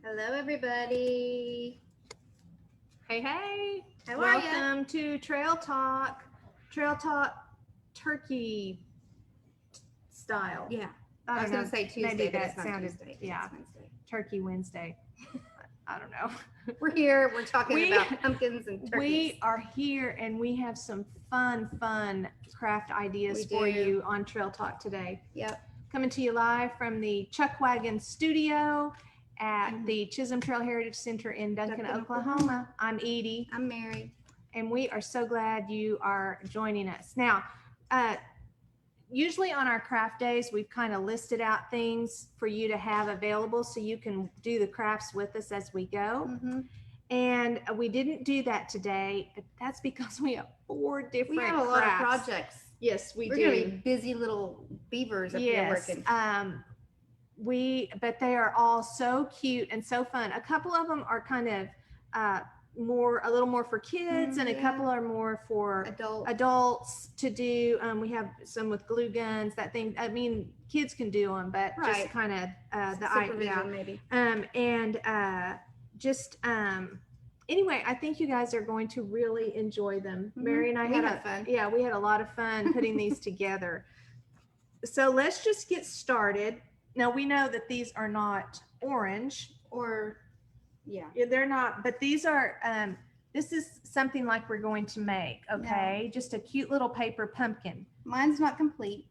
Hello, everybody. Hey, hey. How are ya? Welcome to Trail Talk. Trail Talk turkey style. Yeah, I was don't gonna know. say Tuesday, Maybe but that it's not sounded, Tuesday. yeah, It's Wednesday. Turkey Wednesday. I don't know. We're here. We're talking We- about pumpkins and turkeys. We are here and we have some fun craft ideas We for do. you on Trail Talk today. Yep. Coming to you live from the Chuck Wagon Studio at the Chisholm Trail Heritage Center in Duncan, Oklahoma. I'm Edie. I'm Mary. And we are so glad you are joining us. Now, usually on our craft days, we've kind of listed out things for you to have available so you can do the crafts with us as we go. Mm-hmm. And we didn't do that today. That's because we have 4 different We have a lot of projects. Yes, We're gonna be busy little beavers up here working. But they are all so cute and so fun. A couple of them are kind of a little more for kids, and a couple are more for adults to do. We have some with glue guns, that thing. I mean, kids can do them, but just kind of the idea. Maybe. Anyway, I think you guys are going to really enjoy them. Mm-hmm. Mary and I had fun. Yeah, we had a lot of fun putting these together. So let's just get started. Now we know that these are not orange, they're not, but these are, this is something like we're going to make, okay? No. Just a cute little paper pumpkin. Mine's not complete.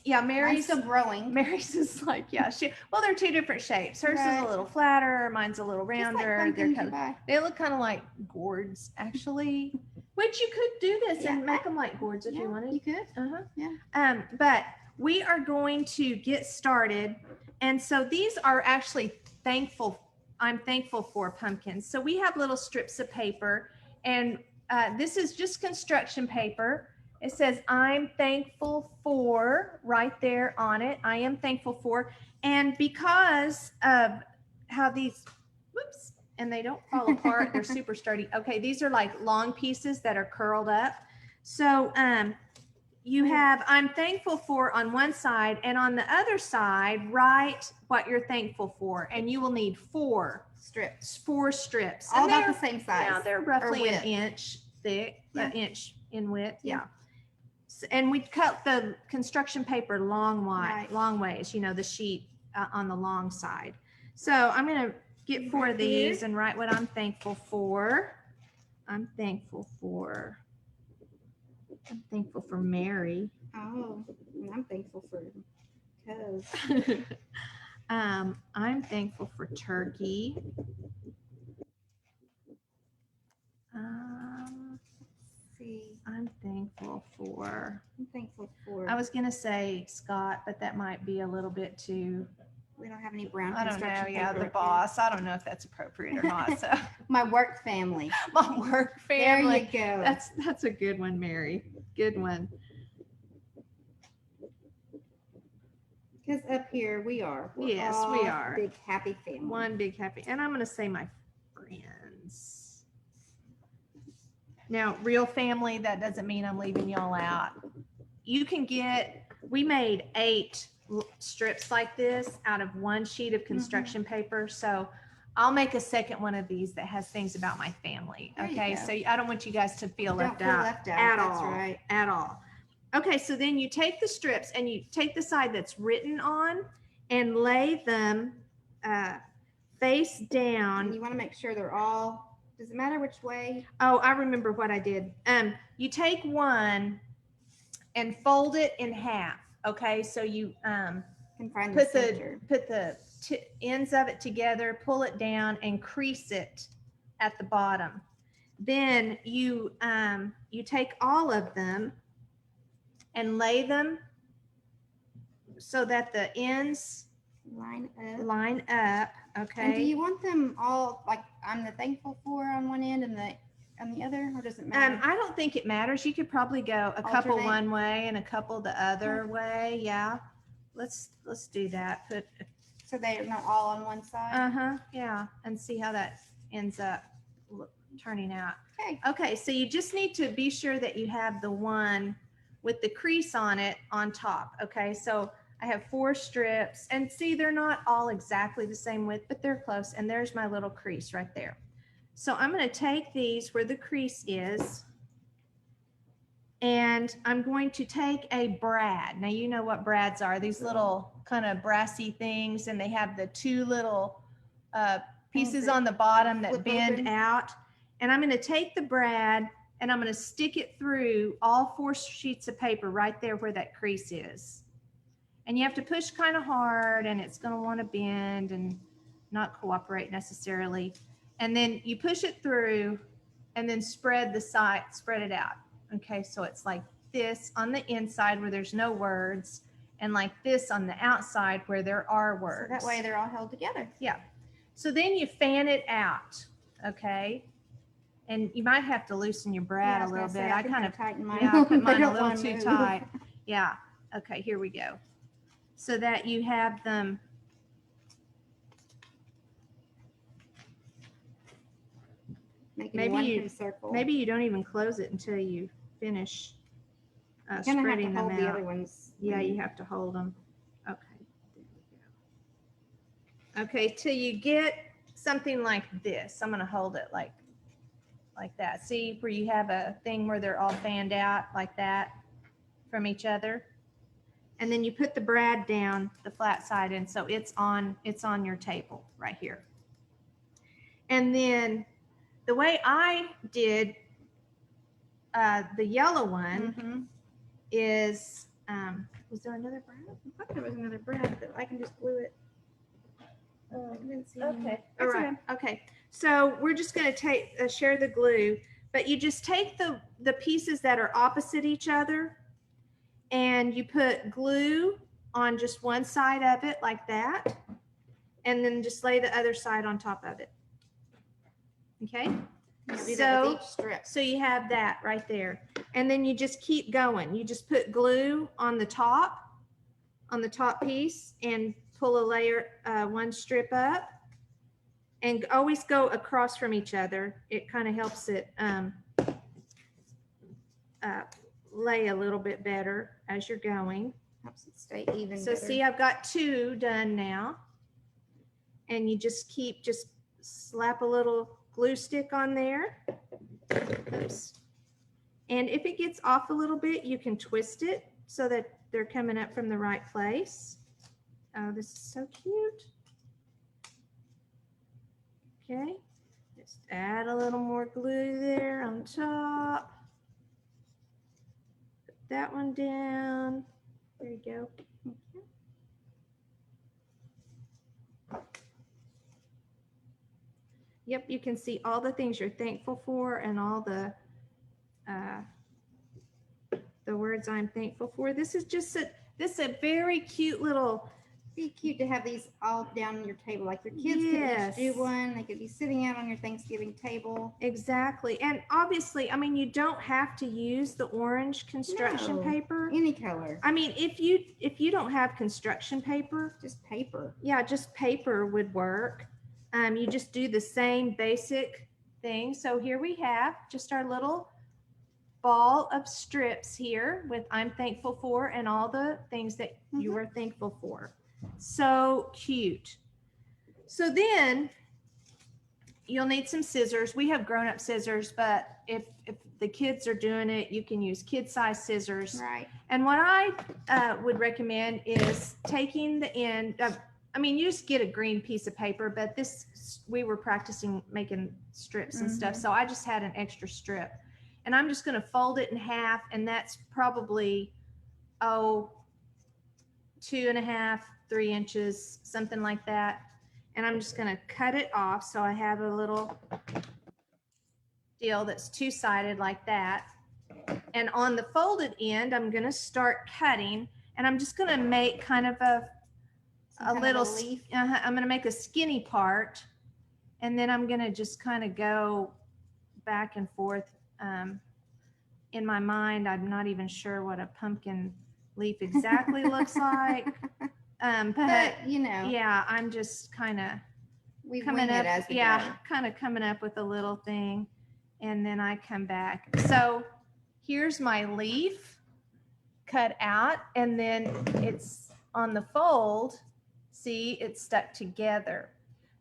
Yeah, Mary's still growing. Mary's is like, yeah, they're 2 different shapes. Hers is a little flatter, mine's a little rounder. They look kind of like gourds, actually. Which you could do this and make them like gourds if you wanted. You could. Yeah. But we are going to get started. And so these are actually I'm thankful for pumpkins. So we have little strips of paper, and this is just construction paper. It says, I'm thankful for, right there on it. I am thankful for. And because of how these, and they don't fall apart, they're super sturdy. Okay, these are like long pieces that are curled up. So you have, I'm thankful for on one side, and on the other side, write what you're thankful for. And you will need 4 strips. 4 strips. All about the same size. Yeah, they're roughly an inch thick, an inch in width. Yeah. And we cut the construction paper long ways, the sheet on the long side. So I'm going to get 4 of these and write what I'm thankful for. I'm thankful for Mary. Oh, I'm thankful for Cuz. I'm thankful for turkey. I'm thankful for. I was going to say Scott, but that might be a little bit too. We don't have any brown. I don't know. Yeah, the boss. I don't know if that's appropriate or not. So my work family. My work family. There you go. That's a good one, Mary. Good one. Because up here we are. We are. Big happy family. One big happy. And I'm going to say my friends. Now, real family, that doesn't mean I'm leaving y'all out. You can we made 8 strips like this out of 1 sheet of construction paper. So I'll make a second one of these that has things about my family. Okay. So I don't want you guys to feel left out at all. That's right. At all. Okay. So then you take the strips and you take the side that's written on and lay them face down. And you want to make sure they're all, does it matter which way? Oh, I remember what I did. You take one and fold it in half. Okay, so you can find put the ends of it together, pull it down, and crease it at the bottom. Then you take all of them and lay them so that the ends line up. Okay. And do you want them all like I'm the thankful for on one end and on the other, or does it matter? I don't think it matters. You could probably go a couple one way and a couple the other way. Yeah. Let's do that. So they're not all on one side? Yeah. And see how that ends up turning out. Okay. Okay. So you just need to be sure that you have the one with the crease on it on top. Okay. So I have 4 strips, and see, they're not all exactly the same width, but they're close. And there's my little crease right there. So I'm going to take these where the crease is, and I'm going to take a brad. Now, you know what brads are, these little kind of brassy things, and they have the 2 little pieces on the bottom that flip bend open. out. And I'm going to take the brad and I'm going to stick it through all 4 sheets of paper right there where that crease is. And you have to push kind of hard, and it's going to want to bend and not cooperate necessarily. And then you push it through and then spread it out. Okay, so it's like this on the inside where there's no words, and like this on the outside where there are words. So that way they're all held together. Yeah. So then you fan it out, okay? And you might have to loosen your brad a little bit. I kind of tighten mine. Yeah, I put mine They a don't little wanna too move. tight. Yeah. Okay, here we go. So that you have them. Making Maybe one you- big circle. Maybe you don't even close it until you finish You're gonna have spreading to them hold the out. other ones. Yeah, you have to hold them. Okay. There we go. Okay, till you get something like this. I'm going to hold it like that. See where you have a thing where they're all fanned out like that from each other. And then you put the brad down the flat side, and so it's on your table right here. And then the way I did the yellow one is, was there another brad? I thought there was another brad, but I can just glue it. I didn't see any. Okay. All That's right. Okay. So we're just going to share the glue, but you just take the pieces that are opposite each other, and you put glue on just one side of it like that, and then just lay the other side on top of it. Okay. You do that with So, each strip. so you have that right there, and then you just keep going. You just put glue on the top piece, and pull a layer, one strip up, and always go across from each other. It kind of helps it lay a little bit better as you're going. Helps it stay even. So better. see, I've got 2 done now, and you just slap a little glue stick on there. Oops. And if it gets off a little bit, you can twist it so that they're coming up from the right place. Oh, this is so cute. Okay, just add a little more glue there on top. Put that one down. There you go. Yep, you can see all the things you're thankful for and all the words I'm thankful for. This is just a very cute little. Be cute to have these all down on your table. Like your kids Yes. could each do one. They could be sitting out on your Thanksgiving table. Exactly. And obviously, I mean, you don't have to use the orange construction No. paper. Any color. I mean, if you don't have construction paper, Just paper. yeah, just paper would work. You just do the same basic thing. So here we have just our little ball of strips here with I'm thankful for and all the things that you are thankful for. So cute. So then you'll need some scissors. We have grown-up scissors, but if the kids are doing it, you can use kid-size scissors. Right. And what I would recommend is taking the end of, I mean, you just get a green piece of paper, but we were practicing making strips and stuff. So I just had an extra strip, and I'm just going to fold it in half. And that's probably, 2.5, 3 inches, something like that. And I'm just going to cut it off. So I have a little deal that's 2-sided like that. And on the folded end, I'm going to start cutting, and I'm just going to make kind of a little leaf. I'm going to make a skinny part, and then I'm going to just kind of go back and forth. In my mind, I'm not even sure what a pumpkin leaf exactly looks like. But you know, yeah, I'm just kind of we coming wing up. it as we Yeah, go. kind of coming up with a little thing, and then I come back. So here's my leaf cut out, and then it's on the fold, see, it's stuck together.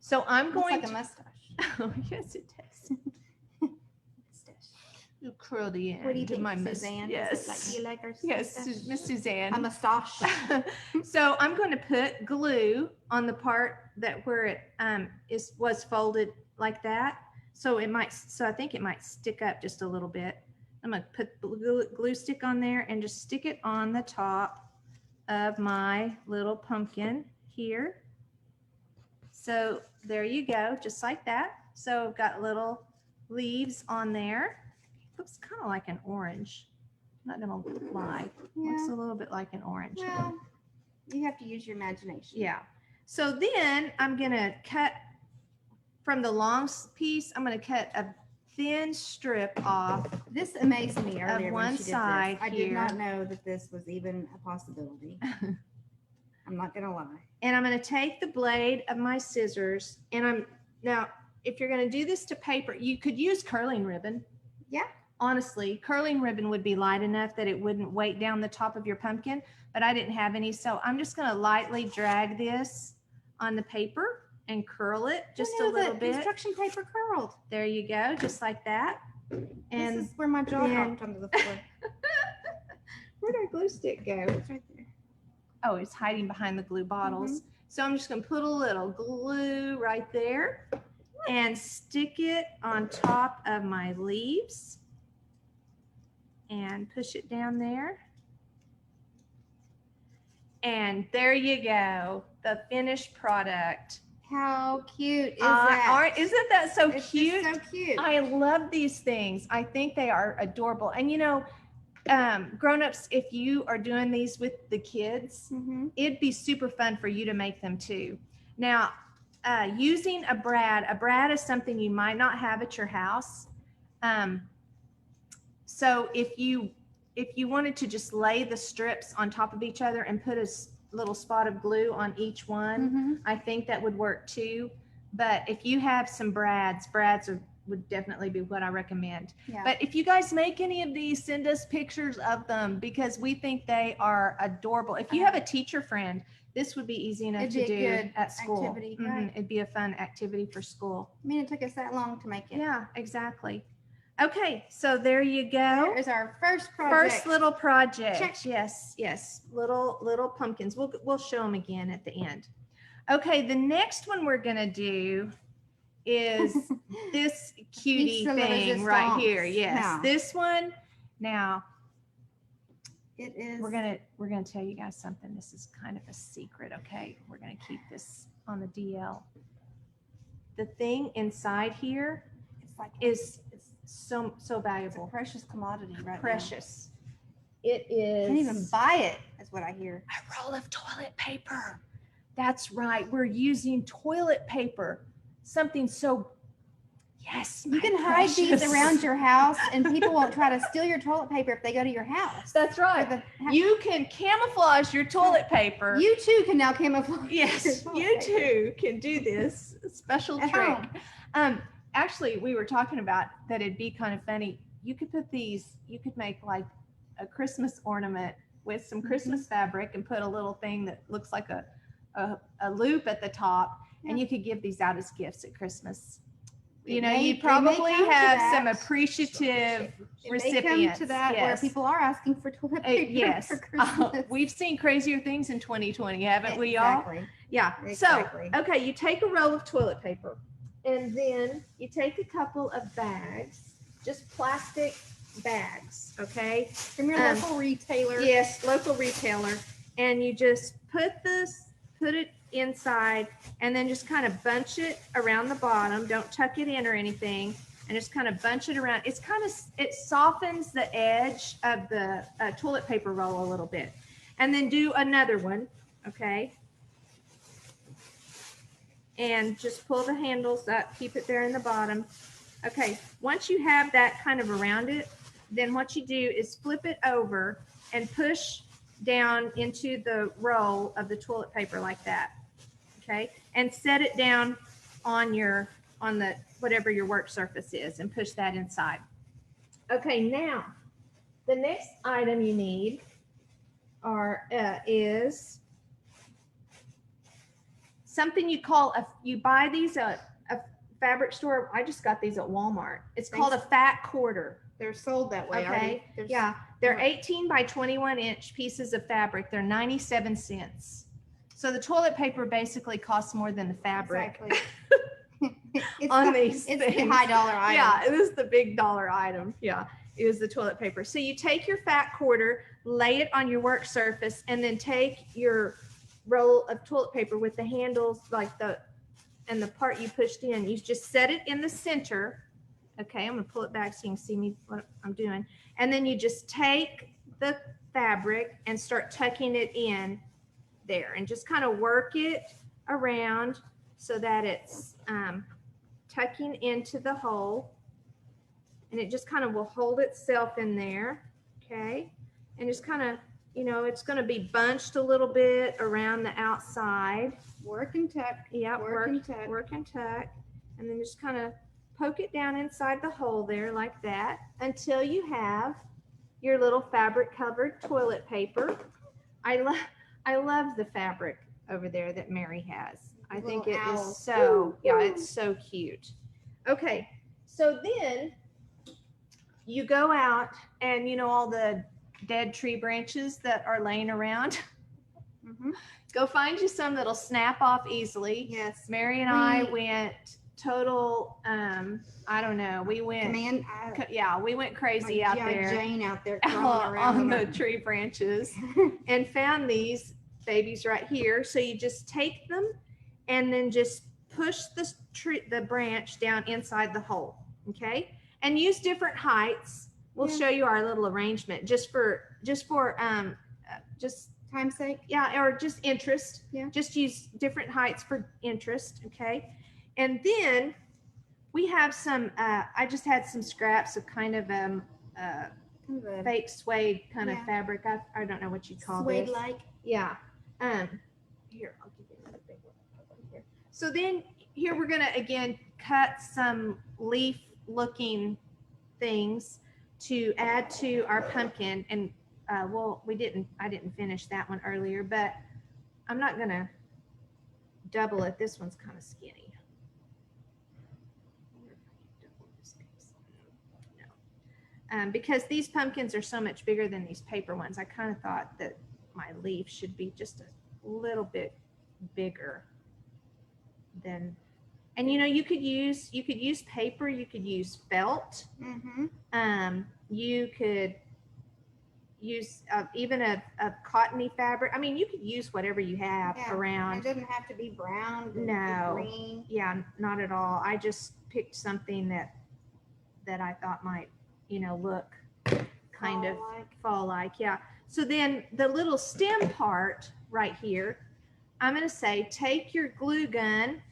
So I'm Looks going like a to, mustache. oh, yes, it does. You curl the end. What do you think, my Suzanne? Yes. Is it like you like our Yes, mustache? Miss Suzanne. A mustache. So I'm going to put glue on the part that where it was folded like that. So I think it might stick up just a little bit. I'm going to put the glue stick on there and just stick it on the top of my little pumpkin here. So there you go, just like that. So I've got little leaves on there. Looks kind of like an orange. Not gonna lie. Looks Yeah. a little bit like an orange. Well, you have to use your imagination. Yeah. So then I'm gonna cut from the long piece. I'm gonna cut a thin strip off. This amazed me earlier one when she did side this. I did here. not know that this was even a possibility. I'm not gonna lie. And I'm gonna take the blade of my scissors, and now if you're gonna do this to paper, you could use curling ribbon. Yeah. Honestly, curling ribbon would be light enough that it wouldn't weight down the top of your pumpkin, but I didn't have any. So I'm just going to lightly drag this on the paper and curl it just a little bit. Construction paper curled. There you go, just like that. And this is where my jaw then- dropped onto the floor. where'd our glue stick go? It's right there. Oh, it's hiding behind the glue bottles. So I'm just going to put a little glue right there and stick it on top of my leaves. And push it down there. And there you go, the finished product. How cute is that? Isn't that so It's cute? just so cute. I love these things. I think they are adorable. And you know, grown-ups, if you are doing these with the kids, it'd be super fun for you to make them too. Now, using a brad is something you might not have at your house. So if you wanted to just lay the strips on top of each other and put a little spot of glue on each one, I think that would work too. But if you have some brads would definitely be what I recommend. Yeah. But if you guys make any of these, send us pictures of them because we think they are adorable. If you have a teacher friend, this would be easy enough It'd to be a do good at school. activity, right? It'd be a fun activity for school. I mean, it took us that long to make it. Yeah, exactly. Okay, so there you go. There is our first project. First little project. Check. Yes. Little pumpkins. We'll show them again at the end. Okay, the next one we're gonna do is this cutie Piece de la thing right here. resistance. Yes, Now. this one. Now It is. we're gonna tell you guys something. This is kind of a secret. Okay, we're gonna keep this on the DL. The thing inside here It's like is so it's a valuable. precious commodity, right? Precious. It is. Can't even buy it. Is what I hear. A roll of toilet paper. That's right. We're using toilet paper. Something so. Yes. You my can hide these precious. around your house, and people won't try to steal your toilet paper if they go to your house. That's Or right. the- You can camouflage your toilet paper. You too can now camouflage. your Yes, toilet you paper. too can do this special At trick. home. Actually, we were talking about that it'd be kind of funny. You could put these, you could make like a Christmas ornament with some Christmas fabric and put a little thing that looks like a loop at the top, and you could give these out as gifts at Christmas. You know, you'd It may probably come to have that. some appreciative It may come recipients. to that where Yes. people are asking for toilet paper Yes. for Christmas. We've seen crazier things in 2020, haven't we all? Exactly. Yeah. Exactly. So, okay, you take a roll of toilet paper and then you take a couple of bags, just plastic bags, okay? From your local retailer. Yes, local retailer. And you just put it inside and then just kind of bunch it around the bottom. Don't tuck it in or anything. And just kind of bunch it around. It softens the edge of the toilet paper roll a little bit. And then do another one, okay? And just pull the handles up, keep it there in the bottom. Okay, once you have that kind of around it, then what you do is flip it over and push down into the roll of the toilet paper like that. Okay, and set it down on the whatever your work surface is and push that inside. Okay, now the next item you need is something you buy these at a fabric store. I just got these at Walmart. It's called a fat quarter. They're sold that way. Okay. There's, Yeah. They're 18 by 21 inch pieces of fabric. They're 97 cents. So the toilet paper basically costs more than the fabric. Exactly. It's On the, these it's things. the high dollar item. Yeah, it is the big dollar item. Yeah, it is the toilet paper. So you take your fat quarter, lay it on your work surface, and then take your roll of toilet paper with the handles, and the part you pushed in. You just set it in the center. Okay, I'm gonna pull it back so you can see me what I'm doing. And then you just take the fabric and start tucking it in there, and just kind of work it around so that it's tucking into the hole, and it just kind of will hold itself in there. Okay, and just kind of, it's going to be bunched a little bit around the outside. Work and tuck. Yeah, Work and tuck. work and tuck, and then just kind of poke it down inside the hole there like that until you have your little fabric covered toilet paper. I love the fabric over there that Mary has. I think it is so, yeah, it's so cute. Okay, so then you go out and all the dead tree branches that are laying around. Mm-hmm. Go find you some that'll snap off easily. Yes. Mary and I went total, I don't know, we went, we went crazy out there. Jane out there crawling around on the tree branches and found these babies right here. So you just take them and then just push the branch down inside the hole. Okay, and use different heights. We'll show you our little arrangement just for time's sake. Yeah, or just interest. Yeah. Just use different heights for interest. Okay, and then we have some. I just had some scraps of kind of fake suede kind of fabric. I don't know what you call this. Suede-like. Yeah. Here, I'll give you another big one here. So then here we're gonna again cut some leaf looking things to add to our pumpkin, and I didn't finish that one earlier, but I'm not gonna double it. This one's kind of skinny. No. Because these pumpkins are so much bigger than these paper ones, I kind of thought that my leaf should be just a little bit bigger than, and you could use paper, you could use felt. Mm-hmm. You could use even a cottony fabric. I mean, you could use whatever you have around. It doesn't have to be brown. No. Green. Yeah, not at all. I just picked something that I thought might, look kind of fall-like. Yeah. So then the little stem part right here, I'm going to say take your glue gun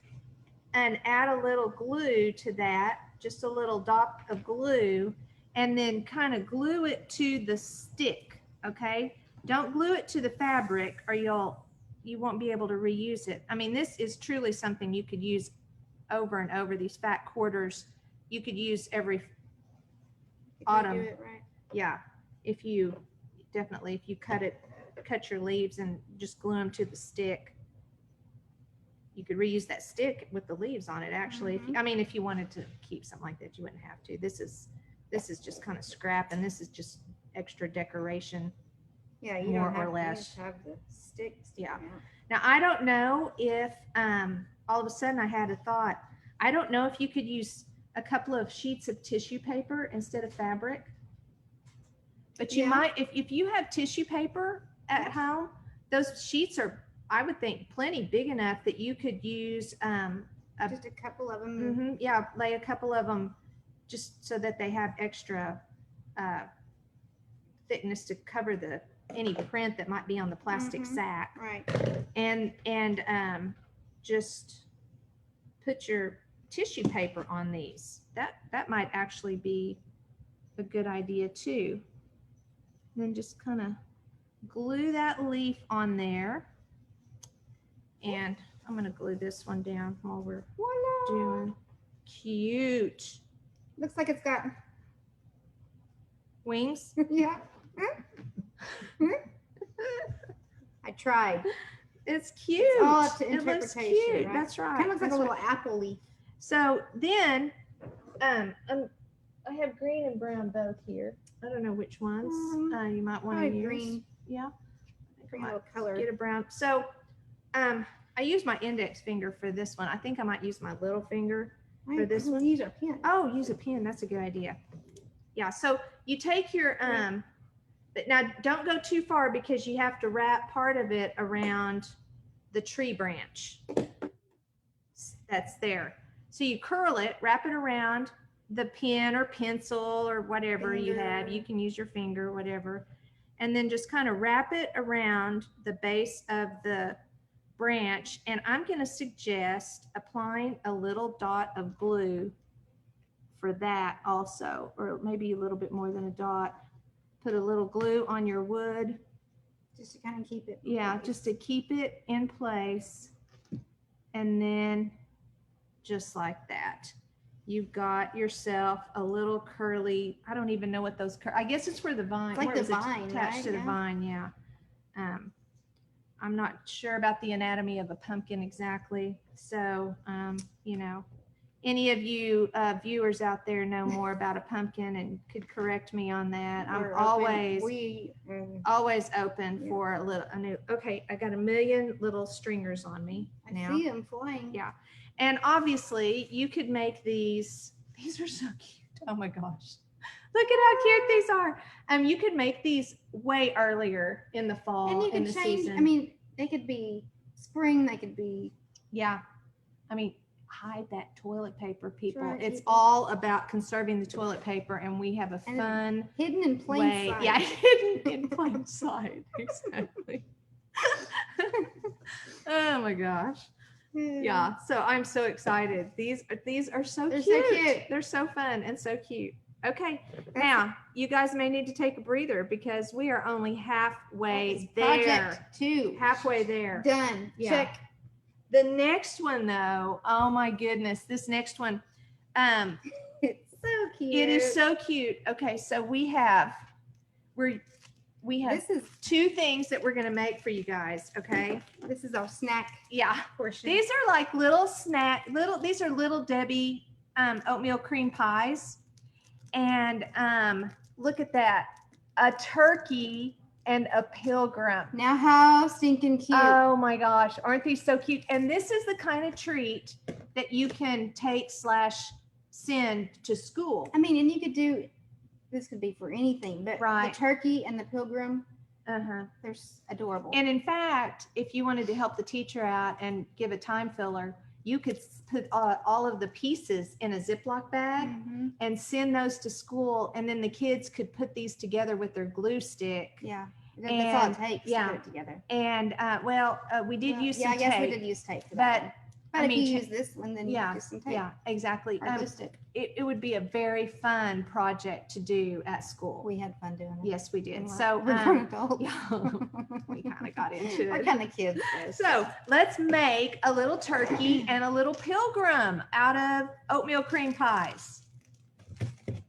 and add a little glue to that, just a little dot of glue, and then kind of glue it to the stick. Okay, don't glue it to the fabric or you won't be able to reuse it. I mean, this is truly something you could use over and over. These fat quarters you could use every autumn. You do it right. Yeah, if you cut your leaves and just glue them to the stick, you could reuse that stick with the leaves on it. Actually, if you wanted to keep something like that, you wouldn't have to. This is just kind of scrap, and this is just extra decoration. Yeah, you more don't have or less. to have the sticks. Yeah. Now I don't know if all of a sudden I had a thought. I don't know if you could use a couple of sheets of tissue paper instead of fabric. But you might, if you have tissue paper at home, those sheets are, I would think, plenty big enough that you could use just a couple of them. Lay a couple of them just so that they have extra thickness to cover any print that might be on the plastic sack. Right. And just put your tissue paper on these. That might actually be a good idea too. And then just kind of glue that leaf on there. And I'm going to glue this one down while we're doing. Cute. Looks like it's got wings. Yeah. I tried. It's cute. It's all up to It looks interpretation, cute. right? That's right. Kind of looks like a That's little right. apple leaf. So then, I have green and brown both here. I don't know which ones you might want to Probably use. green. Yeah. Green little color. Get a brown. So, I use my index finger for this one. I think I might use my little finger for this one. Use our pen. Oh, use a pen. That's a good idea. Yeah. So you take your but now don't go too far because you have to wrap part of it around the tree branch that's there. So you curl it, wrap it around the pen or pencil or whatever you have. You can use your finger, whatever. And then just kind of wrap it around the base of the branch. And I'm going to suggest applying a little dot of glue for that also, or maybe a little bit more than a dot. Put a little glue on your wood. Just to kind of keep it. Yeah, just to keep it in place. And then just like that, you've got yourself a little curly, I don't even know what those, I guess it's for the vine. It's like where the it was vine, attached right? to the Yeah. vine, yeah. I'm not sure about the anatomy of a pumpkin exactly. So, you know, any of you viewers out there know more about a pumpkin and could correct me on that. We're I'm open. always open Yeah. for a new, okay, I got a million little stringers on me I now. see them flying. Yeah. And obviously you could make these are so cute. Oh my gosh. Look at how cute these are. You could make these way earlier in the fall. And you in can the change. season. I mean, they could be spring. They could be. Yeah. I mean, hide that toilet paper, people. right, It's people. all about conserving the toilet paper, and we have a And fun Hidden in plain way. sight. Yeah, hidden in plain sight. Exactly. Oh my gosh. Yeah. So I'm so excited. These are so They're cute. so cute. They're so fun and so cute. Okay. That's Now you guys may need to take a breather because we are only halfway there. Project 2. Halfway there. Done. Yeah. Check. The next one though, oh my goodness, this next one. It's so cute. It is so cute. Okay, so we have This is two things that we're gonna make for you guys. Okay. our snack Yeah. portion. These are like these are little Debbie oatmeal cream pies. And look at that. A turkey and a pilgrim. Now how stinking cute. Oh my gosh, aren't these so cute? And this is the kind of treat that you can take/send to school. I mean, and you could do this could be for anything, but Right. the turkey and the pilgrim, Uh-huh. they're adorable. And in fact, if you wanted to help the teacher out and give a time filler, you could put all of the pieces in a Ziploc bag Mhm. and send those to school. And then the kids could put these together with their glue stick. Yeah. That's all And- it takes yeah. to put it together. And we did Well, use yeah, some I guess tape. we did use tape for but that. But I if mean, you use this one, then yeah, you use some tape. yeah, exactly. Or glue stick. It would be a very fun project to do at school. We had fun doing it. Yes, we did. And So we're grown adults. yeah, we kind of got into We're it. kind of kids. though, So let's make a little turkey and a little pilgrim out of oatmeal cream pies.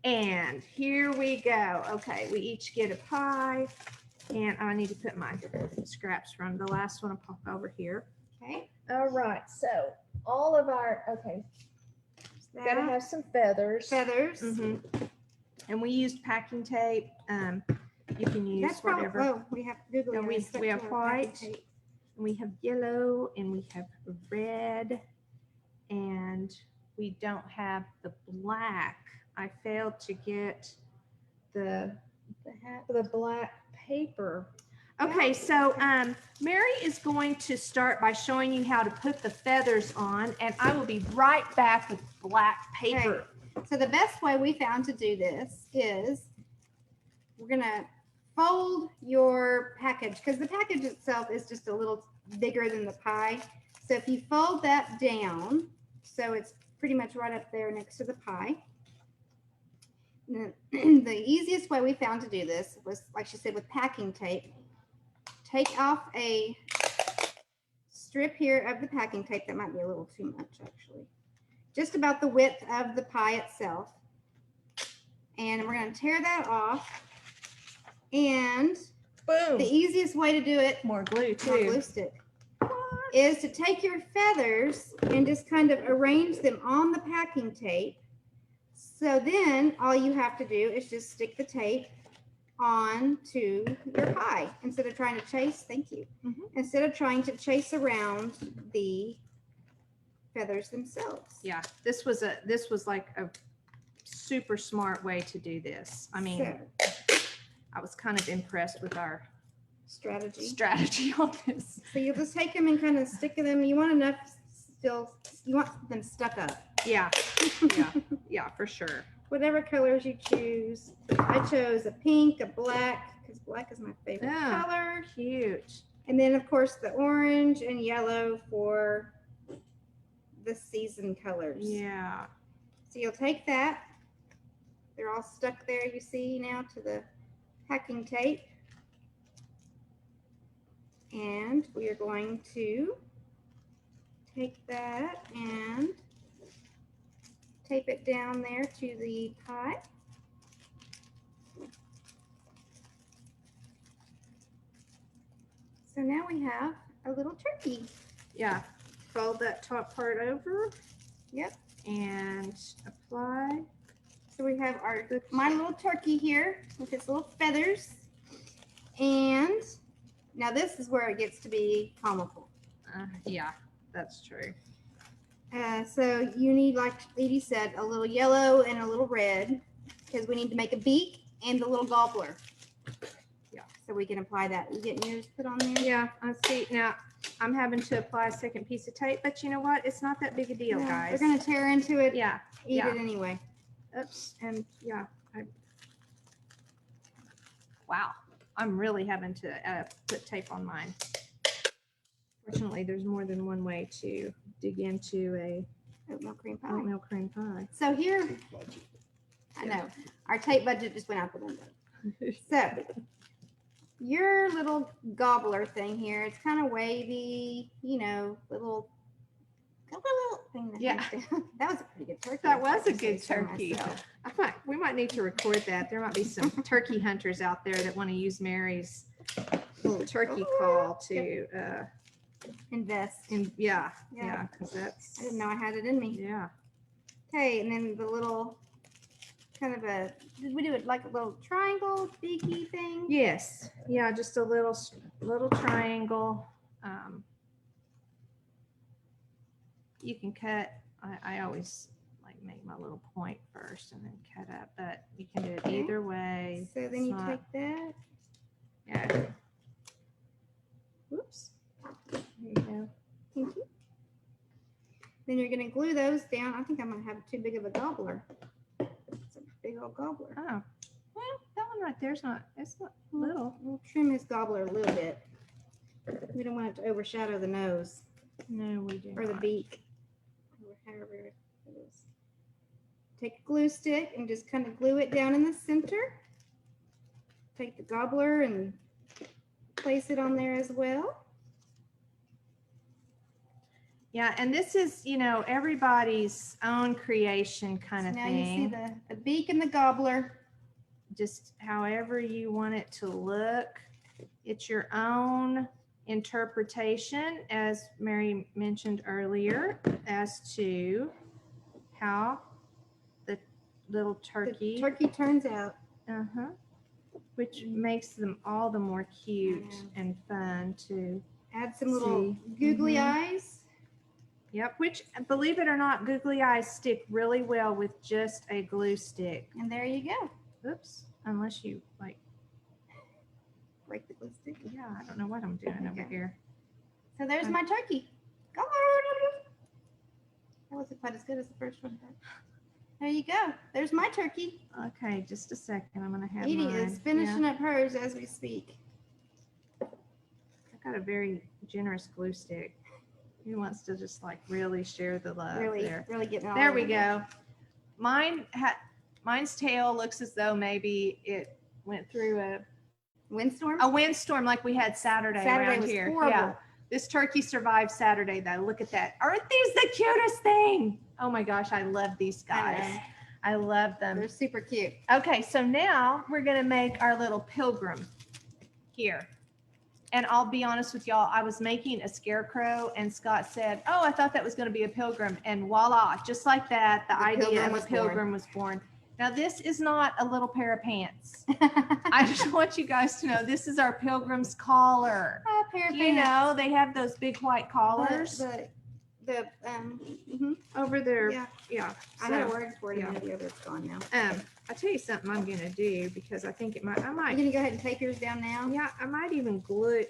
And here we go. Okay, we each get a pie. And I need to put my scraps from the last one. I'll pop over here. Okay. All right, so all of our, okay, gotta have some feathers. feathers. Mhm. And we used packing tape. You can use That's probably. whatever. Oh, we have Google. And we have white. We have yellow and we have red and we don't have the black. I failed to get the black paper. Okay, so Mary is going to start by showing you how to put the feathers on, and I will be right back with black paper. So the best way we found to do this is we're gonna fold your package because the package itself is just a little bigger than the pie. So if you fold that down, so it's pretty much right up there next to the pie. The easiest way we found to do this was, like she said, with packing tape. Take off a strip here of the packing tape. That might be a little too much, actually. Just about the width of the pie itself. And we're going to tear that off. And Boom. the easiest way to do it, More glue more glue too. stick. is to take your feathers and just kind of arrange them on the packing tape. So then all you have to do is just stick the tape on to your pie instead of trying to chase, thank you, instead of trying to chase around the feathers themselves. Yeah, this was like a super smart way to do this. I mean, So, I was kind of impressed with our strategy. on this. So you'll just take them and kind of stick them. You want enough you want them stuck up. Yeah, yeah, for sure. Whatever colors you choose. I chose a pink, a black, because black is my favorite Yeah. color. Cute. And then of course the orange and yellow for the season colors. Yeah. So you'll take that. They're all stuck there, you see now, to the packing tape. And we are going to take that and tape it down there to the pie. So now we have a little turkey. Yeah. Fold that top part over. Yep. And apply. So we have my little turkey here with its little feathers. And now this is where it gets to be comical. Yeah, that's true. So you need, like Edie said, a little yellow and a little red because we need to make a beak and the little gobbler. Yeah. So we can apply that. You getting yours put on there? Yeah, I see. Now I'm having to apply a second piece of tape, but you know what? It's not that big a deal, No, guys. We're going to tear into it, Yeah. eat yeah. it anyway. Oops. And yeah. Wow. I'm really having to put tape on mine. Fortunately, there's more than one way to dig into a Oatmeal cream pie. oatmeal cream pie. So here, I know, our tape budget just went out the window. So your little gobbler thing here, it's kind of wavy, you know, little thing. That Yeah. hangs down. That was a pretty good turkey. That if I was a do say good so turkey. myself. We might need to record that. There might be some turkey hunters out there that want to use Mary's little turkey call to Invest. yeah, Yeah. because that's I didn't know I had it in me. yeah. Okay, and then the little kind of did we do it like a little triangle, beaky thing? Yes, yeah, just a little triangle. You can cut. I always like make my little point first and then cut up, but you can do it Okay. either way. So then It's you not- take that. Yeah, Whoops. there you go. Thank you. Then you're going to glue those down. I think I'm going to have too big of a gobbler. It's a big old gobbler. Oh, well, that one right there's not. It's not little. We'll trim his gobbler a little bit. We don't want it to overshadow the nose No, we do or the not. beak, or however it is. Take a glue stick and just kind of glue it down in the center. Take the gobbler and place it on there as well. Yeah, and this is, everybody's own creation kind So of now you see thing. the beak and the gobbler. Just however you want it to look. It's your own interpretation, as Mary mentioned earlier, as to how the little turkey, The turkey turns out. which makes them all the more cute Yeah. and fun to Add some little See. googly Mhm. eyes. Yep, which, believe it or not, googly eyes stick really well with just a glue stick. And there you go. Oops, unless you Break the glue stick. yeah, I don't know what I'm doing over Okay. here. So there's my turkey. That wasn't quite as good as the first one. But there you go. There's my turkey. Okay, just a second. I'm gonna have Edie mine. is finishing up hers as we speak. I got a very generous glue stick. Who wants to just really share the love Really, there? really getting all There we over go. Mine's tail looks as though maybe it went through a Windstorm. windstorm like we had Saturday around was here. horrible. Yeah. This turkey survived Saturday though. Look at that. Aren't these the cutest thing? Oh my gosh, I love these I guys. know. I love them. They're super cute. Okay, so now we're gonna make our little pilgrim here. And I'll be honest with y'all, I was making a scarecrow and Scott said, oh, I thought that was going to be a pilgrim. And voila, just like that, the idea pilgrim of a was born. pilgrim was born. Now, this is not a little pair of pants. I just want you guys to know this is our pilgrim's collar. A pair of You pants. know, they have those big white collars over there. Yeah, Yeah. I had a So, word for it a yeah. minute ago, but it's gone now. I'll tell you something I'm going to do because I think I I'm might, gonna go ahead and tape yours down now. yeah, I might even glue,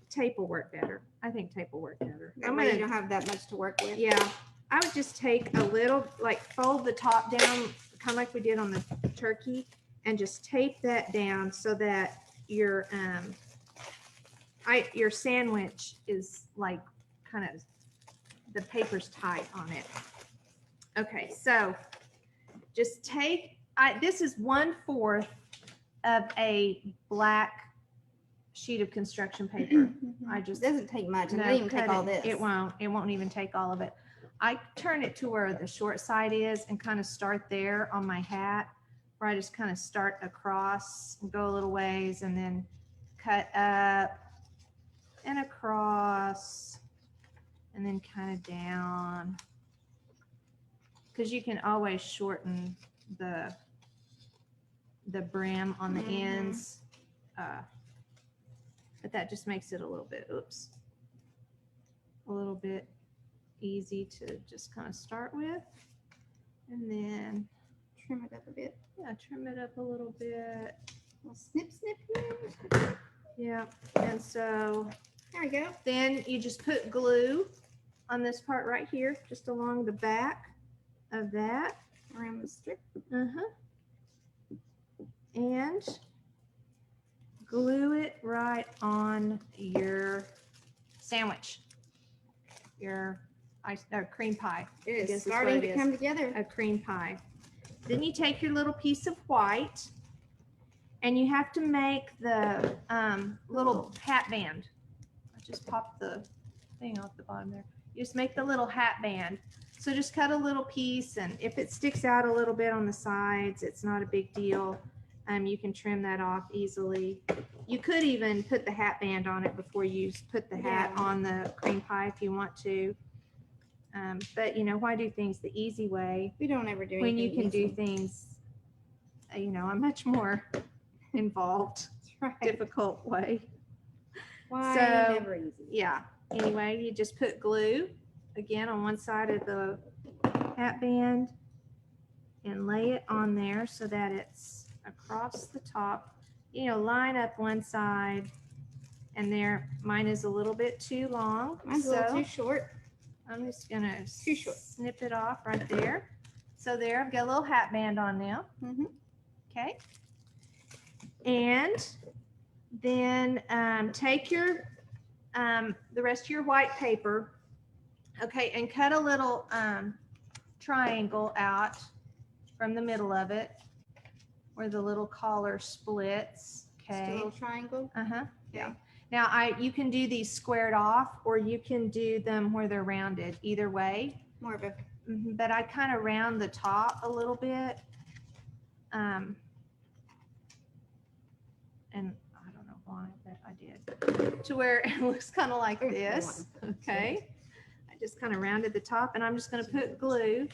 tape will work better. I think tape will work better. That I'm way you going don't have that much to work with. yeah, I would just take a little, like fold the top down, kind of like we did on the turkey, and just tape that down so that your your sandwich is like kind of the paper's tight on it. Okay, so just take this is 1/4 of a black sheet of construction paper. I It just doesn't take much. It no, doesn't even cut take all it. this. It won't. It won't even take all of it. I turn it to where the short side is and kind of start there on my hat, where I just kind of start across and go a little ways and then cut up and across and then kind of down. Because you can always shorten the brim on the Mhm. ends. But that just makes it a little bit, a little bit easy to just kind of start with. And then, Trim it up a bit. yeah, trim it up a little bit. Well, snip, snip here. Yeah. And so There we go. then you just put glue on this part right here, just along the back of that. Around the strip. And glue it right on your sandwich, your cream pie. It I guess is is what starting it to is. come together. A cream pie. Then you take your little piece of white and you have to make the little hat band. I just popped the thing off the bottom there. You just make the little hat band. So just cut a little piece, and if it sticks out a little bit on the sides, it's not a big deal. You can trim that off easily. You could even put the hat band on it before you put the hat Yeah. on the cream pie if you want to. But you know, why do things the easy way We don't ever do when you anything can easy. do things, you know, a much more involved, That's right. difficult way. Why So- never easy? Yeah. Anyway, you just put glue again on one side of the hat band and lay it on there so that it's across the top. You know, line up one side, and there, mine is a little bit too long. Mine's a little too short. I'm just gonna Too short. snip it off right there. So there, I've got a little hat band on now. Mhm. Okay. And then take your the rest of your white paper, okay, and cut a little triangle out from the middle of it where the little collar splits. Just a Okay. little triangle. Uh-huh. Yeah. Now you can do these squared off, or you can do them where they're rounded. Either way. More of a But I kind of round the top a little bit. And I don't know why, but I did. To where it looks kind of like this. Okay. I just kind of rounded the top, and I'm just going to put glue.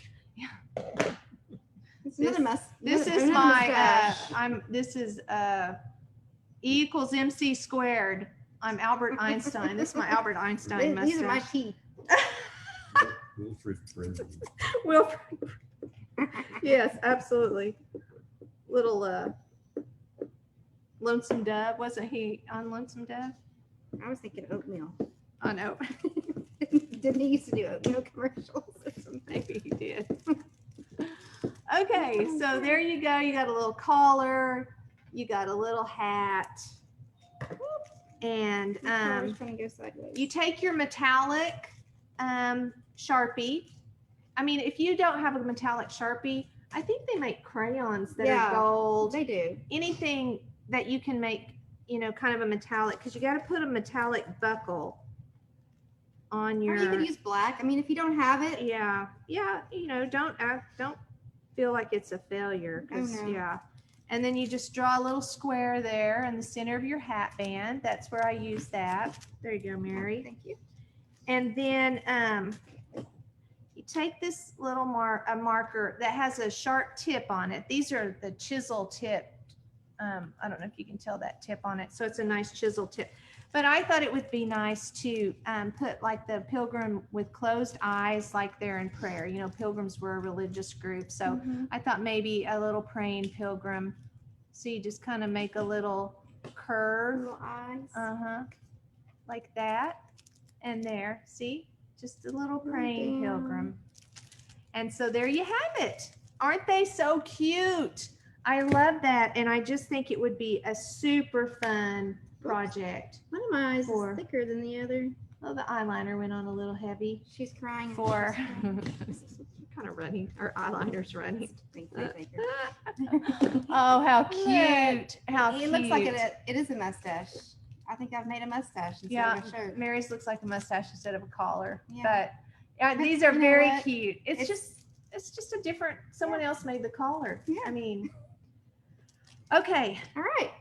It's another must. This another- is another my, mustache. this is E equals MC squared. I'm Albert Einstein. This is my Albert Einstein mustache. These are my teeth. Wilfred Brennan. Wilfred. Yes, absolutely. Little Lonesome Dove. Wasn't he on Lonesome Dove? I was thinking oatmeal. Oh no, Didn't he used to do oatmeal commercials or something? maybe he did. Okay, so there you go. You got a little collar, you got a little hat, and My collar's trying to go sideways. you take your metallic Sharpie. I mean, if you don't have a metallic Sharpie, I think they make crayons that Yeah. are gold. They do. Anything that you can make, you know, kind of a metallic, because you got to put a metallic buckle on Or your. you could use black. I mean, if you don't have it, Yeah, you know, don't feel like it's a failure, because Oh, no. yeah. And then you just draw a little square there in the center of your hat band. That's where I use that. There you go, Mary. Thank you. And then you take this little marker that has a sharp tip on it. These are the chisel tip. I don't know if you can tell that tip on it. So it's a nice chisel tip. But I thought it would be nice to put like the pilgrim with closed eyes, like they're in prayer. You know, pilgrims were a religious group. So Mhm. I thought maybe a little praying pilgrim. So you just kind of make a little curve. Little eyes. Like that. And there, see, just a little praying down. pilgrim. And so there you have it. Aren't they so cute? I love that. And I just think it would be a super fun project. One of my eyes For- is thicker than the other. Oh, the eyeliner went on a little heavy She's crying. for kind of running, our eyeliner's running. Thank you, thank you. Oh, how cute. How It cute. looks like it is a mustache. I think I've made a mustache instead Yeah, of a shirt. Mary's looks like a mustache instead of a collar. Yeah. But yeah, But these are you know very what? cute. It's It's- just a different, someone else made the collar. Yeah. I mean, okay. All right.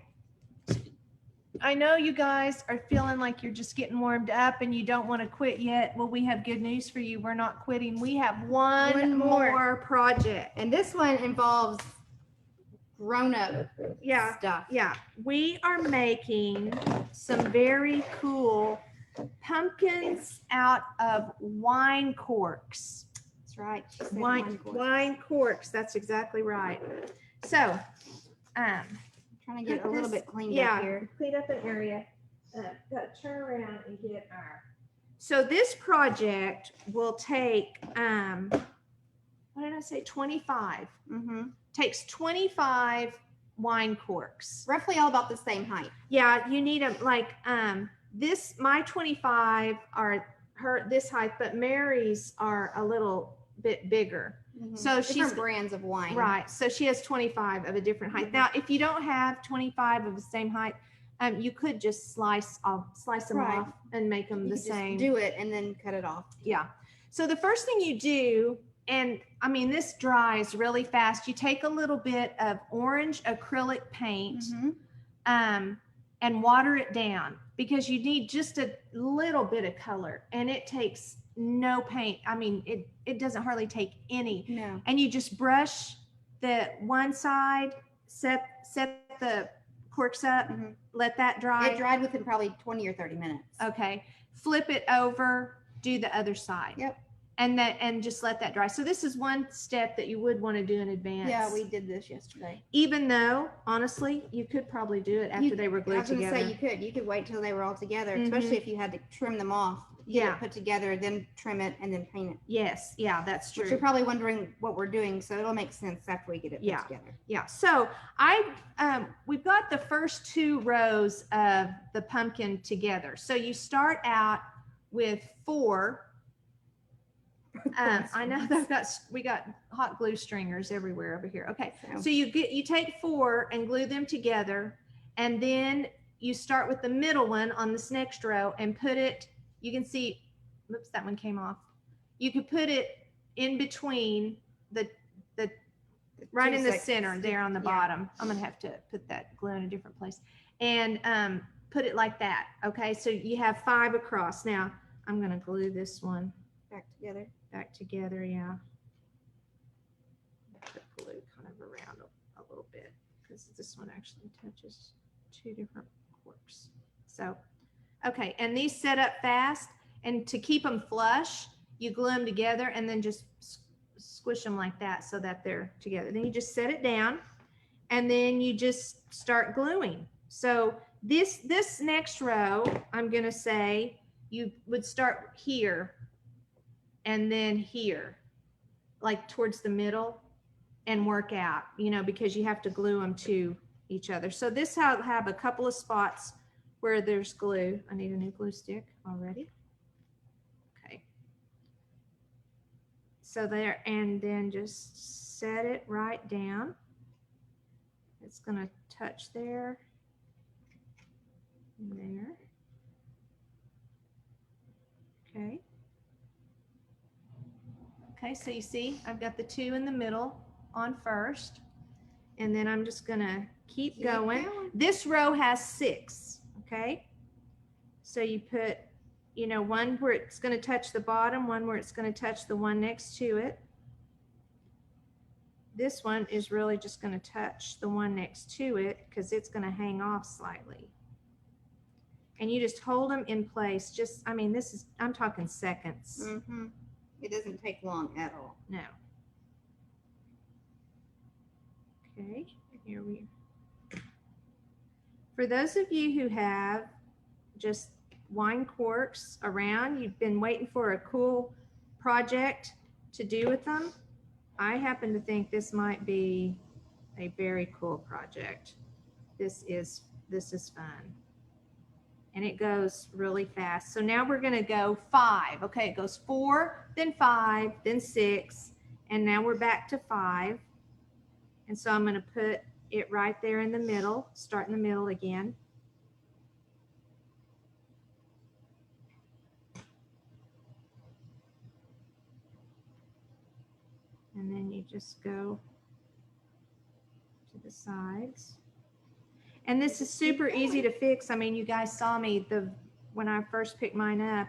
I know you guys are feeling like you're just getting warmed up and you don't want to quit yet. Well, we have good news for you. We're not quitting. We have one more. more project. And this one involves grown-up Yeah. stuff. Yeah, we are making some very cool pumpkins out of wine corks. That's right. She said Wine cork. corks. That's exactly right. So, Trying to get a little bit cleaned yeah, up here. clean up an area. Got to turn around and get our. So this project will take, what did I say? 25. Mm-hmm. Takes 25 wine corks. Roughly all about the same height. Yeah, you need them like this. My 25 are this height, but Mary's are a little bit bigger. So Different she's brands of wine. right. So she has 25 of a different height. Now, if you don't have 25 of the same height, you could just slice them Right. off and make them You the could just same. do it and then cut it off. Yeah. So the first thing you do, and I mean, this dries really fast. You take a little bit of orange acrylic paint Mhm. and water it down because you need just a little bit of color, and it takes no paint. I mean, it doesn't hardly take any. No. And you just brush the one side, set the corks up, Mhm. let that dry. It dried within probably 20 or 30 minutes. Okay. Flip it over, do the other side. Yep. And just let that dry. So this is one step that you would want to do in advance. Yeah, we did this yesterday. Even though, honestly, you could probably do it after You- they were I glued was going to together. say you could wait till they were all together, Mhm. especially if you had to trim them off. Get Yeah. it put together, then trim it, and then paint it. Yes. Yeah, that's Which true. you're probably wondering what we're doing, so it'll make sense after we get it Yeah. put together. Yeah. So we've got the first 2 rows of the pumpkin together. So you start out with 4. I know we got hot glue stringers everywhere over here. Okay. So you take 4 and glue them together, and then you start with the middle one on this next row and put it, you can see, oops, that one came off. You could put it in between the right in the center there on the bottom. I'm gonna have to put that glue in a different place and put it like that. Okay, so you have 5 across. Now I'm gonna glue this one back together. Yeah, put glue kind of around a little bit because this one actually touches 2 different corks. So okay, and these set up fast, and to keep them flush, you glue them together and then just squish them like that so that they're together. Then you just set it down, and then you just start gluing. So this next row, I'm gonna say you would start here and then here, like towards the middle, and work out, because you have to glue them to each other. So this have a couple of spots where there's glue. I need a new glue stick already. Okay. So there, and then just set it right down. It's gonna touch there and there. Okay. Okay, so you see, I've got the 2 in the middle on first. And then I'm just gonna keep Keep going. going. This row has 6, okay? So you put, you know, one where it's gonna touch the bottom, one where it's gonna touch the one next to it. This one is really just gonna touch the one next to it because it's gonna hang off slightly. And you just hold them in place. Just, I mean, this is, I'm talking seconds. Mm-hmm. It doesn't take long at all. No. Okay, here we are. For those of you who have just wine corks around, you've been waiting for a cool project to do with them, I happen to think this might be a very cool project. This is fun. And it goes really fast. So now we're gonna go 5. Okay, it goes 4, then 5, then 6, and now we're back to 5. And so I'm gonna put it right there in the middle, start in the middle again. And then you just go to the sides. And this is super easy to fix. I mean, you guys saw me when I first picked mine up,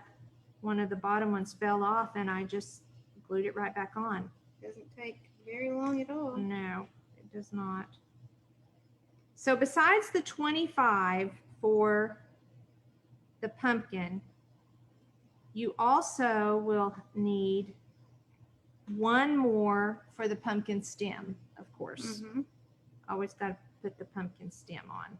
one of the bottom ones fell off and I just glued it right back on. Doesn't take very long at all. No, it does not. So besides the 25 for the pumpkin, you also will need one more for the pumpkin stem, of course. Mm-hmm. Always got to put the pumpkin stem on.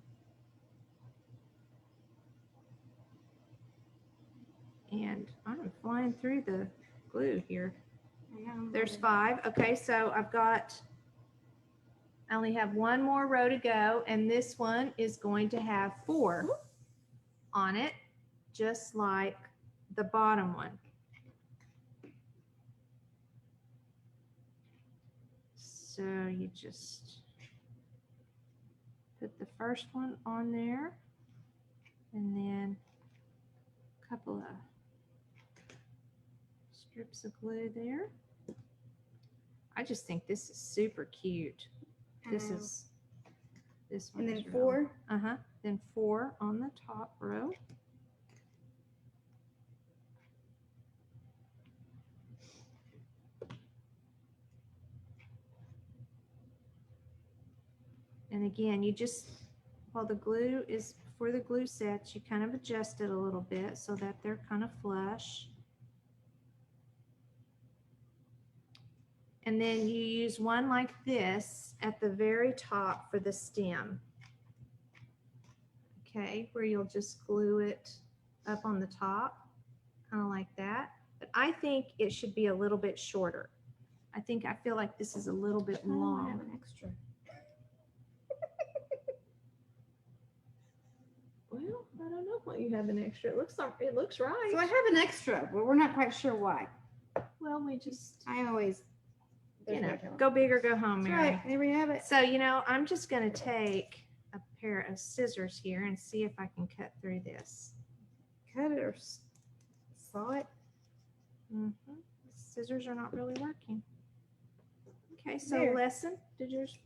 And I'm flying through the glue here. There's 5. Okay, so I only have one more row to go, and this one is going to have 4 on it, just like the bottom one. So you just put the first one on there, and then a couple of strips of glue there. I just think this is super cute. This one. And then is 4. real- Then 4 on the top row. And again, you just, while the glue is, for the glue sets, you kind of adjust it a little bit so that they're kind of flush. And then you use one like this at the very top for the stem. Okay, where you'll just glue it up on the top, kind of like that. But I think it should be a little bit shorter. I feel like this is a little bit I have long. an extra. Well, I don't know what you have an extra. It looks right. So I have an extra, but we're not quite sure why. Well, we just, I always, you there's no know, telling. go big or go home, That's Mary. right. There we have it. So, you know, I'm just going to take a pair of scissors here and see if I can cut through this. Cut it or saw it. Scissors are not really working. Okay, so There. lesson, did yours,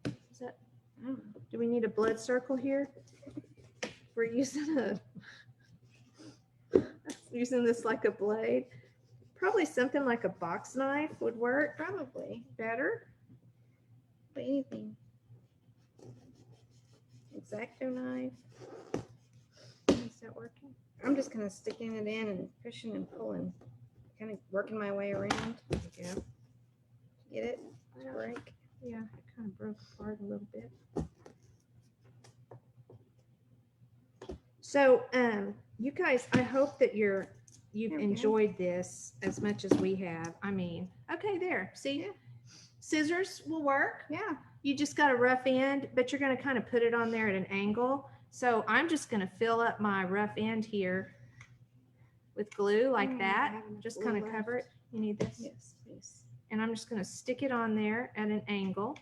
is that, I don't know. do we need a blood circle here? We're using using this like a blade. Probably something like a box knife would work Probably. better. But anything. X-Acto knife. Is that working? I'm just kind of sticking it in and pushing and pulling. Kind of working my way around. Yeah. Get it? Break. Yeah, it kind of broke apart a little bit. So, you guys, I hope that you've There we go. enjoyed this as much as we have. I mean, okay, there. See, Yeah. Scissors will work. Yeah. You just got a rough end, but you're going to kind of put it on there at an angle. So I'm just going to fill up my rough end here with glue like I that. have enough Just glue kind of left. cover it. You need this. Yes, please. And I'm just going to stick it on there at an angle.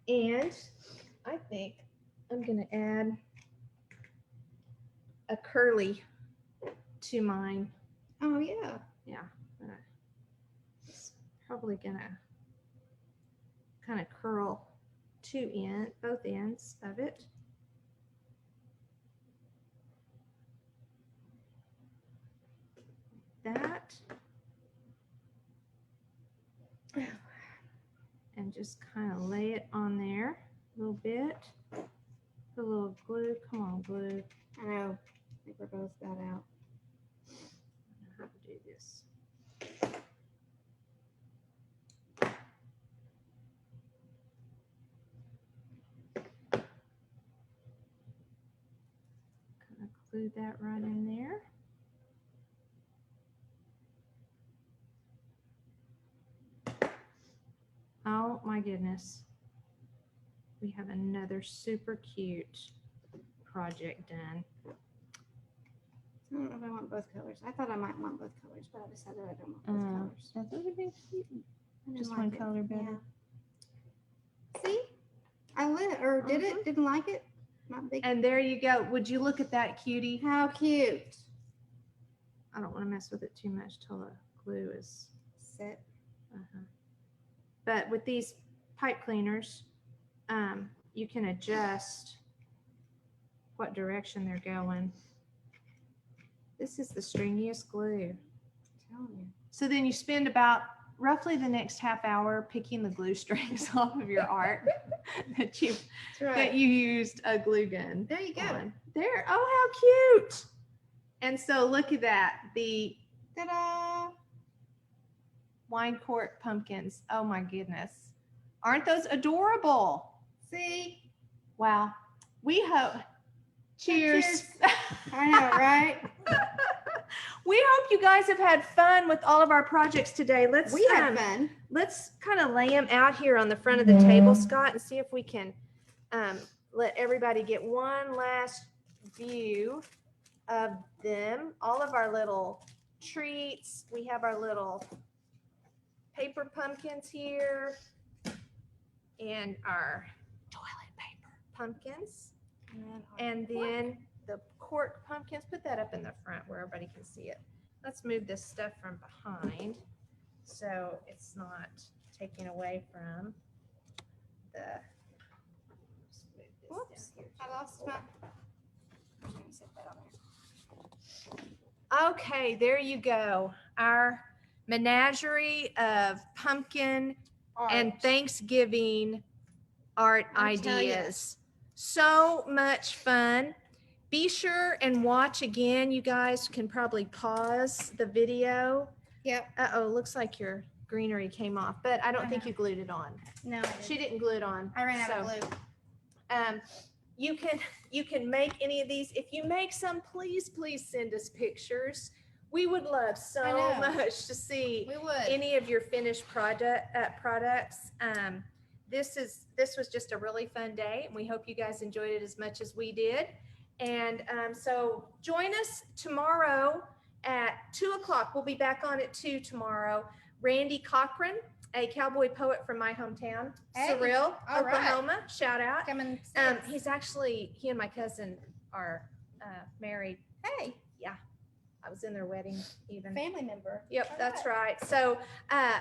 And I think I'm going to add a curly to mine. Oh, yeah. Yeah. It's probably going to kind of curl both ends of it. That. And just kind of lay it on there a little bit. Put a little glue. Come on, glue. I know. I think we're both got out. I know how to do this. Kind of glue that right in there. Oh my goodness. We have another super cute project done. I don't know if I want both colors. I thought I might want both colors, but I decided I don't want both colors. That would have been cute. I didn't Just like one it. color better. Yeah. See? I lit or did it? Didn't like it? Not big. And there you go. Would you look at that, cutie? How cute. I don't want to mess with it too much till the glue is. Set. But with these pipe cleaners, you can adjust what direction they're going. This is the stringiest glue. I'm telling you. So then you spend about roughly the next half hour picking the glue strings off of your art that you That's that you used a glue gun. There you go. on. There. Oh, how cute! And so look at that. The Ta-da. wine cork pumpkins. Oh my goodness. Aren't those adorable? See? Wow. We hope. Cheers. Cheers. I know, right? We hope you guys have had fun with all of our projects today. We had fun. Let's kind of lay them out here on the front of the table, Scott, and see if we can let everybody get one last view of them. All of our little treats. We have our little paper pumpkins here and our toilet paper pumpkins. And then the cork pumpkins. Put that up in the front where everybody can see it. Let's move this stuff from behind so it's not taking away from the. Let's move this down Whoops. here. I lost my. I'm just gonna set that on there. Okay, there you go. Our menagerie of pumpkin and Art. Thanksgiving art I'll tell ya. ideas. So much fun. Be sure and watch again. You guys can probably pause the video. Yep. Uh-oh, looks like your greenery came off, but I don't think you glued it on. No, She didn't glue it on. I ran out of So, glue. you can make any of these. If you make some, please send us pictures. We would love so I know. much to see We would. any of your finished products. This was just a really fun day, and we hope you guys enjoyed it as much as we did. And so join us tomorrow at 2:00. We'll be back on at 2 tomorrow. Randy Cochran, a cowboy poet from my hometown, Hey, Surreal, all right. Oklahoma. Shout out. Come and see us. He and my cousin are married. Hey, I was in their wedding even. family member. Yep, All that's right. So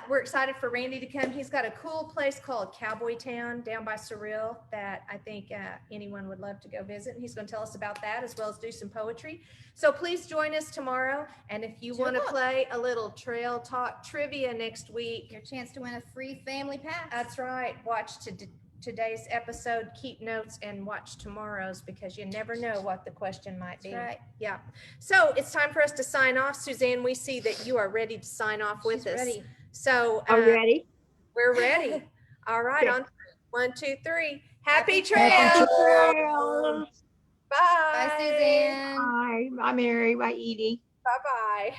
we're excited for Randy to come. He's got a cool place called Cowboy Town down by Surreal that I think anyone would love to go visit. And he's going to tell us about that as well as do some poetry. So please join us tomorrow. And if you 2 want to o'clock. play a little Trail Talk trivia next week, Your chance to win a free family pass. that's right. Watch today's episode, keep notes, and watch tomorrow's because you never know what the question might be. That's right. Yeah. So it's time for us to sign off. Suzanne, we see that you are ready to sign off with She's us. ready. So Are you ready? we're ready. All right. Okay. On 1, 2, 3. Happy Happy trails. Happy trails. Bye. Bye, Suzanne. Bye. Bye, Mary. Bye, Edie. Bye-bye.